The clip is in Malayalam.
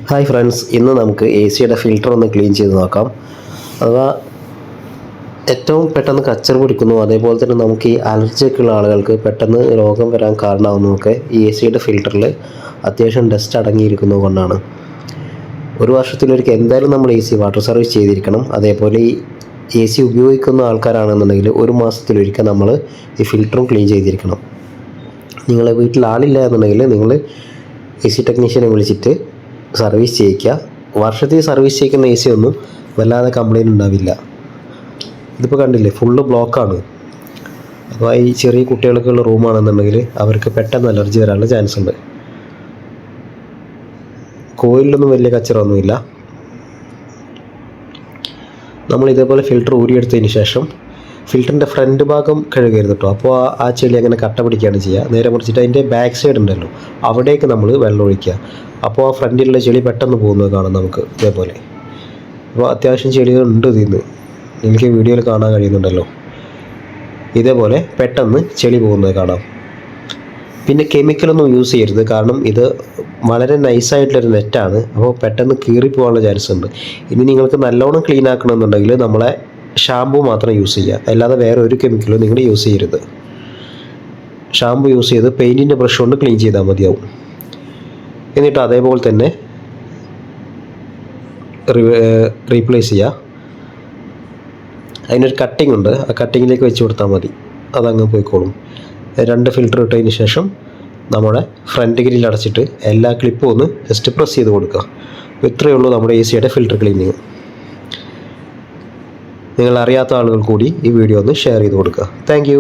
ഹായ് ഫ്രണ്ട്സ്, ഇന്ന് നമുക്ക് എ സിയുടെ ഫിൽറ്റർ ഒന്ന് ക്ലീൻ ചെയ്ത് നോക്കാം. അഥവാ ഏറ്റവും പെട്ടെന്ന് കച്ചറ പിടിക്കുന്നു, അതേപോലെ തന്നെ നമുക്ക് ഈ അലർജിയൊക്കെ ഉള്ള ആളുകൾക്ക് പെട്ടെന്ന് രോഗം വരാൻ കാരണമാകുന്നതൊക്കെ ഈ എ സിയുടെ ഫിൽറ്ററിൽ അത്യാവശ്യം ഡസ്റ്റ് അടങ്ങിയിരിക്കുന്നത് കൊണ്ടാണ്. ഒരു വർഷത്തിലൊരിക്കൽ എന്തായാലും നമ്മൾ എ സി വാട്ടർ സർവീസ് ചെയ്തിരിക്കണം. അതേപോലെ ഈ എ സി ഉപയോഗിക്കുന്ന ആൾക്കാരാണെന്നുണ്ടെങ്കിൽ ഒരു മാസത്തിലൊരിക്കൽ നമ്മൾ ഈ ഫിൽറ്ററും ക്ലീൻ ചെയ്തിരിക്കണം. നിങ്ങളെ വീട്ടിൽ ആളില്ല എന്നുണ്ടെങ്കിൽ നിങ്ങൾ എ സി ടെക്നീഷ്യനെ വിളിച്ചിട്ട് സർവീസ് ചെയ്യിക്കുക. വർഷത്തിൽ സർവീസ് ചെയ്യിക്കുന്ന എ സി ഒന്നും വല്ലാതെ കംപ്ലയിൻ്റ് ഉണ്ടാവില്ല. ഇതിപ്പോൾ കണ്ടില്ലേ, ഫുള്ള് ബ്ലോക്കാണ്. അപ്പോൾ ഈ ചെറിയ കുട്ടികൾക്കുള്ള റൂമാണെന്നുണ്ടെങ്കിൽ അവർക്ക് പെട്ടെന്ന് അലർജി വരാനുള്ള ചാൻസ് ഉണ്ട്. കോയിലൊന്നും വലിയ കച്ചറൊന്നുമില്ല. നമ്മൾ ഇതേപോലെ ഫിൽറ്റർ ഊരിയെടുത്തതിന് ശേഷം ഫിൽറ്ററിൻ്റെ ഫ്രണ്ട് ഭാഗം കഴുകരുത് കേട്ടോ. അപ്പോൾ ആ ചെളി അങ്ങനെ കട്ട പിടിക്കുകയാണ് ചെയ്യുക. നേരെ മുറിച്ചിട്ട് അതിൻ്റെ ബാക്ക് സൈഡ് ഉണ്ടല്ലോ, അവിടേക്ക് നമ്മൾ വെള്ളം ഒഴിക്കുക. അപ്പോൾ ആ ഫ്രണ്ടിലുള്ള ചെളി പെട്ടെന്ന് പോകുന്നത് കാണാം നമുക്ക് ഇതേപോലെ. അപ്പോൾ അത്യാവശ്യം ചെളികളുണ്ട് ഇതിന്ന്, എനിക്ക് വീഡിയോയിൽ കാണാൻ കഴിയുന്നുണ്ടല്ലോ. ഇതേപോലെ പെട്ടെന്ന് ചെളി പോകുന്നത് കാണാം. പിന്നെ കെമിക്കലൊന്നും യൂസ് ചെയ്യരുത്, കാരണം ഇത് വളരെ നൈസായിട്ടുള്ളൊരു നെറ്റാണ്. അപ്പോൾ പെട്ടെന്ന് കീറിപ്പോകാനുള്ള ചാൻസ് ഉണ്ട്. ഇനി നിങ്ങൾക്ക് നല്ലോണം ക്ലീൻ ആക്കണമെന്നുണ്ടെങ്കിൽ നമ്മളെ ഷാമ്പു മാത്രം യൂസ് ചെയ്യുക, അല്ലാതെ വേറെ ഒരു കെമിക്കലും നിങ്ങൾ യൂസ് ചെയ്യരുത്. ഷാമ്പു യൂസ് ചെയ്ത് പെയിൻറ്റിൻ്റെ ബ്രഷ് കൊണ്ട് ക്ലീൻ ചെയ്താൽ മതിയാവും. എന്നിട്ട് അതേപോലെ തന്നെ റീപ്ലേസ് ചെയ്യുക. അതിനൊരു കട്ടിംഗ് ഉണ്ട്, ആ കട്ടിങ്ങിലേക്ക് വെച്ച് കൊടുത്താൽ മതി, അതങ്ങ് പോയിക്കോളും. 2 ഫിൽറ്റർ ഇട്ടതിന് ശേഷം നമ്മുടെ ഫ്രണ്ട് ഗ്രിൽ അടച്ചിട്ട് എല്ലാ ക്ലിപ്പും ഒന്ന് ജസ്റ്റ് പ്രസ് ചെയ്ത് കൊടുക്കുക. ഇത്രയേ ഉള്ളൂ നമ്മുടെ എ സിയുടെ ഫിൽറ്റർ ക്ലീനിങ്. നിങ്ങൾ അറിയാത്ത ആളുകൾ കൂടി ഈ വീഡിയോ ഒന്ന് ഷെയർ ചെയ്ത് കൊടുക്കുക. താങ്ക്